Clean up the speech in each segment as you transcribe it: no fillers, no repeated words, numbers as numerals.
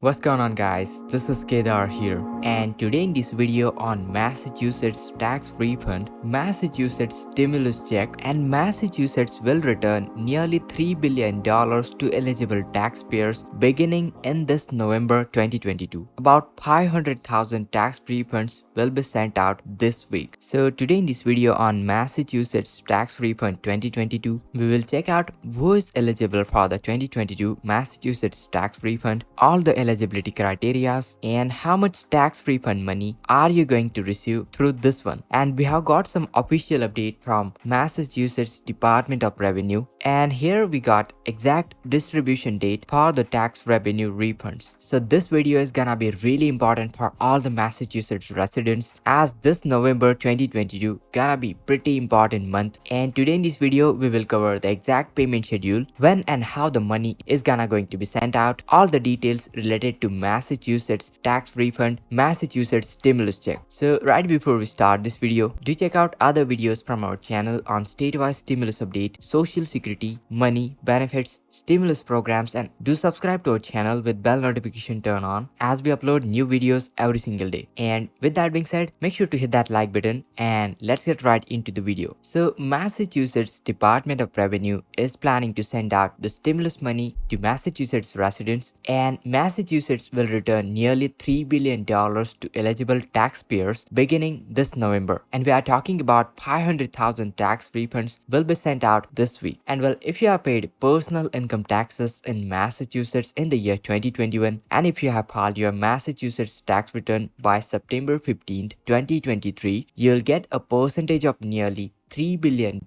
What's going on guys, this is Kedar here, and today in this video on Massachusetts tax refund, Massachusetts stimulus check, and Massachusetts will return nearly $3 billion to eligible taxpayers beginning in this November 2022. About 500,000 tax refunds will be sent out this week. So today in this video on Massachusetts tax refund 2022, we will check out who is eligible for the 2022 Massachusetts tax refund, all the eligibility criteria, and how much tax refund money are you going to receive through this one. And we have got some official update from Massachusetts Department of Revenue, and here we got exact distribution date for the tax revenue refunds. So this video is gonna be really important for all the Massachusetts residents, as this November 2022 gonna be pretty important month. And today in this video we will cover the exact payment schedule, when and how the money is gonna going to be sent out, all the details related to Massachusetts tax refund, Massachusetts stimulus check. So right before we start this video, do check out other videos from our channel on statewide stimulus update, social security, money, benefits, stimulus programs, and do subscribe to our channel with bell notification turn on as we upload new videos every single day. And with that being said, make sure to hit that like button and let's get right into the video. So Massachusetts Department of Revenue is planning to send out the stimulus money to Massachusetts residents, and Massachusetts will return nearly $3 billion to eligible taxpayers beginning this November. And we are talking about 500,000 tax refunds will be sent out this week. And well, if you have paid personal income taxes in Massachusetts in the year 2021, and if you have filed your Massachusetts tax return by September 15th, 2023, you'll get a percentage of nearly $3 billion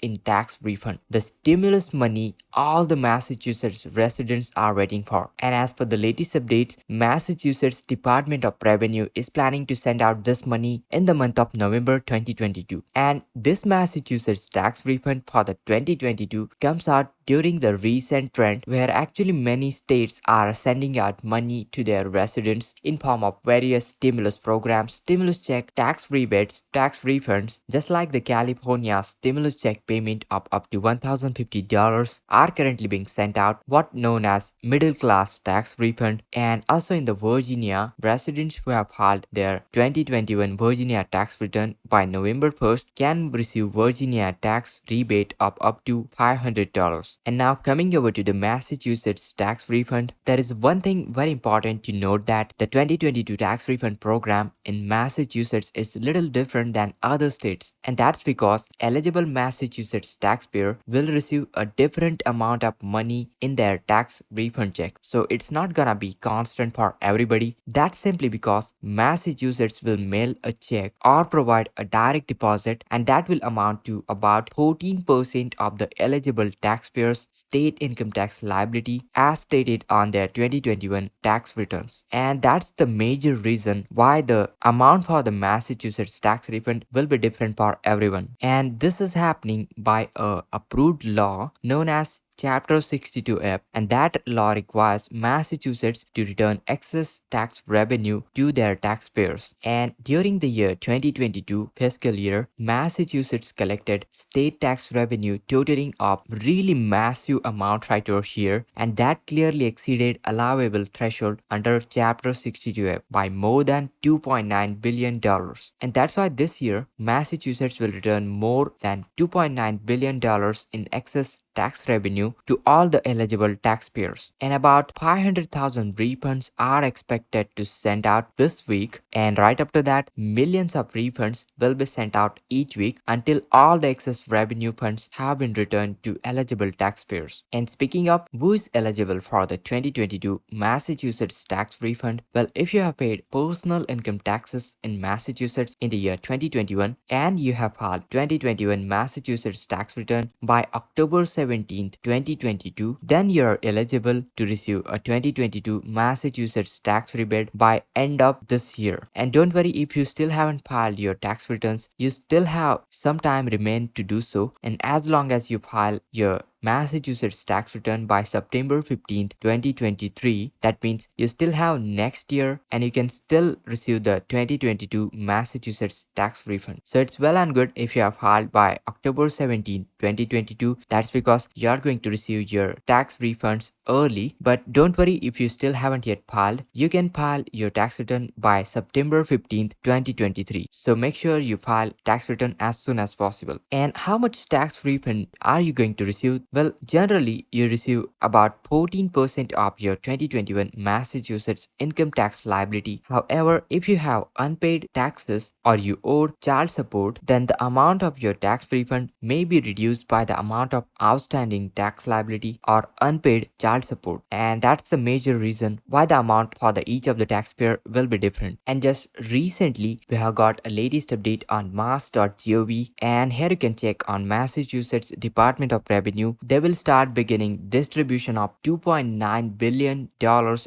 in tax refund, the stimulus money all the Massachusetts residents are waiting for. And as per the latest updates, Massachusetts Department of Revenue is planning to send out this money in the month of November 2022. And this Massachusetts tax refund for the 2022 comes out during the recent trend where actually many states are sending out money to their residents in form of various stimulus programs, stimulus check, tax rebates, tax refunds. Just like the California stimulus check payment of up to $1,050 are currently being sent out, what known as middle class tax refund. And also in the Virginia, residents who have filed their 2021 Virginia tax return by November 1st can receive Virginia tax rebate of up to $500. And now coming over to the Massachusetts tax refund, there is one thing very important to note, that the 2022 tax refund program in Massachusetts is a little different than other states, and that's because eligible Massachusetts taxpayer will receive a different amount of money in their tax refund check. So it's not gonna be constant for everybody. That's simply because Massachusetts will mail a check or provide a direct deposit, and that will amount to about 14% of the eligible taxpayers' state income tax liability as stated on their 2021 tax returns. And that's the major reason why the amount for the Massachusetts tax refund will be different for everyone. And this is happening by a approved law known as Chapter 62F, and that law requires Massachusetts to return excess tax revenue to their taxpayers. And during the year 2022 fiscal year, Massachusetts collected state tax revenue totaling of really massive amount right over here, and that clearly exceeded allowable threshold under Chapter 62F by more than $2.9 billion. And that's why this year Massachusetts will return more than $2.9 billion in excess tax revenue to all the eligible taxpayers, and about 500,000 refunds are expected to send out this week. And right after that, millions of refunds will be sent out each week until all the excess revenue funds have been returned to eligible taxpayers. And speaking of who is eligible for the 2022 Massachusetts tax refund, well, if you have paid personal income taxes in Massachusetts in the year 2021 and you have filed 2021 Massachusetts tax return by October 17th, 2022, then you're eligible to receive a 2022 Massachusetts tax rebate by end of this year. And don't worry, if you still haven't filed your tax returns, you still have some time remain to do so. And as long as you file your Massachusetts tax return by September 15th, 2023. That means you still have next year and you can still receive the 2022 Massachusetts tax refund. So it's well and good if you have filed by October 17th, 2022. That's because you are going to receive your tax refunds early, but don't worry if you still haven't yet filed. You can file your tax return by September 15th, 2023. So make sure you file tax return as soon as possible. And how much tax refund are you going to receive? Well, generally you receive about 14% of your 2021 Massachusetts income tax liability. However, if you have unpaid taxes or you owe child support, then the amount of your tax refund may be reduced by the amount of outstanding tax liability or unpaid child support. And that's the major reason why the amount for each of the taxpayer will be different. And just recently, we have got a latest update on mass.gov, and here you can check on Massachusetts Department of Revenue. They will start beginning distribution of $2.9 billion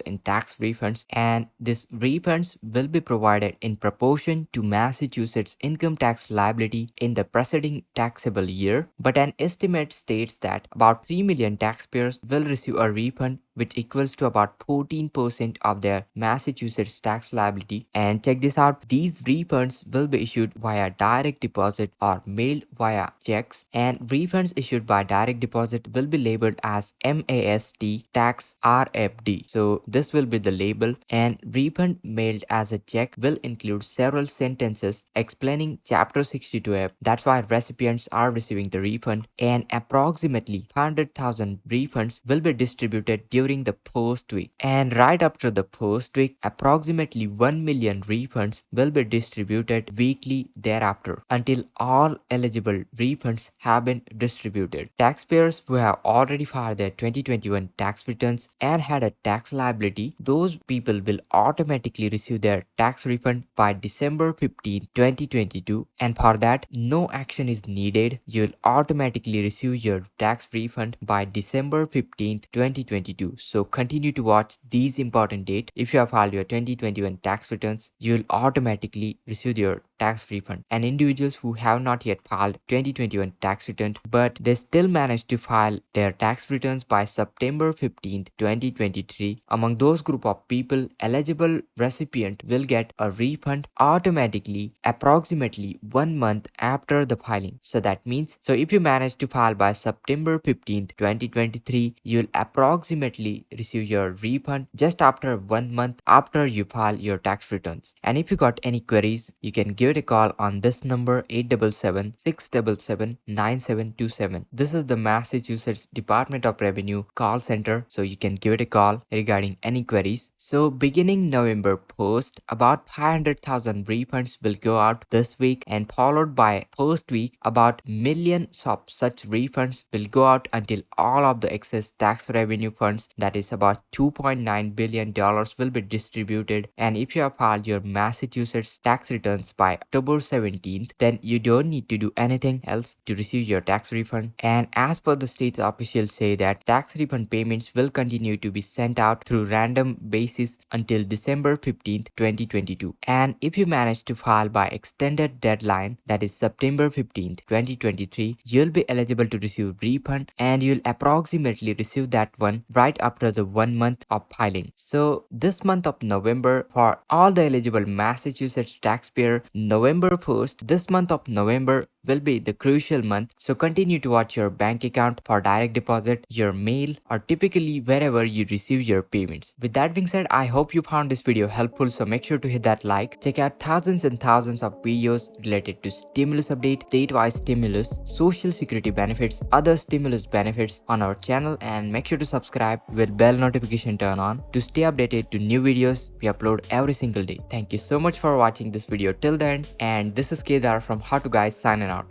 in tax refunds, and these refunds will be provided in proportion to Massachusetts income tax liability in the preceding taxable year. But an estimate states that about 3 million taxpayers will receive a refund which equals to about 14% of their Massachusetts tax liability. And check this out, these refunds will be issued via direct deposit or mailed via checks, and refunds issued by direct deposit will be labeled as MAST tax RFD. So this will be the label, and refund mailed as a check will include several sentences explaining Chapter 62F. That's why recipients are receiving the refund, and approximately 100,000 refunds will be distributed during the first week. And right after the first week, approximately 1 million refunds will be distributed weekly thereafter until all eligible refunds have been distributed. Taxpayers who have already filed their 2021 tax returns and had a tax liability, those people will automatically receive their tax refund by December 15, 2022, and for that no action is needed. You'll automatically receive your tax refund by December 15th, 2022. So continue to watch these important dates. If you have filed your 2021 tax returns, you'll automatically receive your tax refund. And individuals who have not yet filed 2021 tax return but they still managed to file their tax returns by September 15th, 2023, among those group of people, eligible recipient will get a refund automatically approximately 1 month after the filing. So that means, so if you manage to file by September 15th, 2023, you'll approximately receive your refund just after 1 month after you file your tax returns. And if you got any queries, you can give it a call on this number 877-677-9727. This is the Massachusetts Department of Revenue call center, so you can give it a call regarding any queries. So beginning November 1st, about 500,000 refunds will go out this week, and followed by first week about millions of such refunds will go out until all of the excess tax revenue funds, that is about $2.9 billion, will be distributed. And if you have filed your Massachusetts tax returns by October 17th, then you don't need to do anything else to receive your tax refund. And as per the state's officials say that tax refund payments will continue to be sent out through random basis until December 15th, 2022. And if you manage to file by extended deadline, that is September 15th, 2023, you'll be eligible to receive refund, and you'll approximately receive that one right after the 1 month of filing. So this month of November, for all the eligible Massachusetts taxpayer, November 1st, this month of November will be the crucial month. So continue to watch your bank account for direct deposit, your mail, or typically wherever you receive your payments. With that being said, I hope you found this video helpful, so make sure to hit that like. Check out thousands and thousands of videos related to stimulus update, state-wise stimulus, social security benefits, other stimulus benefits on our channel, and make sure to subscribe with bell notification turn on to stay updated to new videos we upload every single day. Thank you so much for watching this video till then, and this is Kedar from How to Guys signing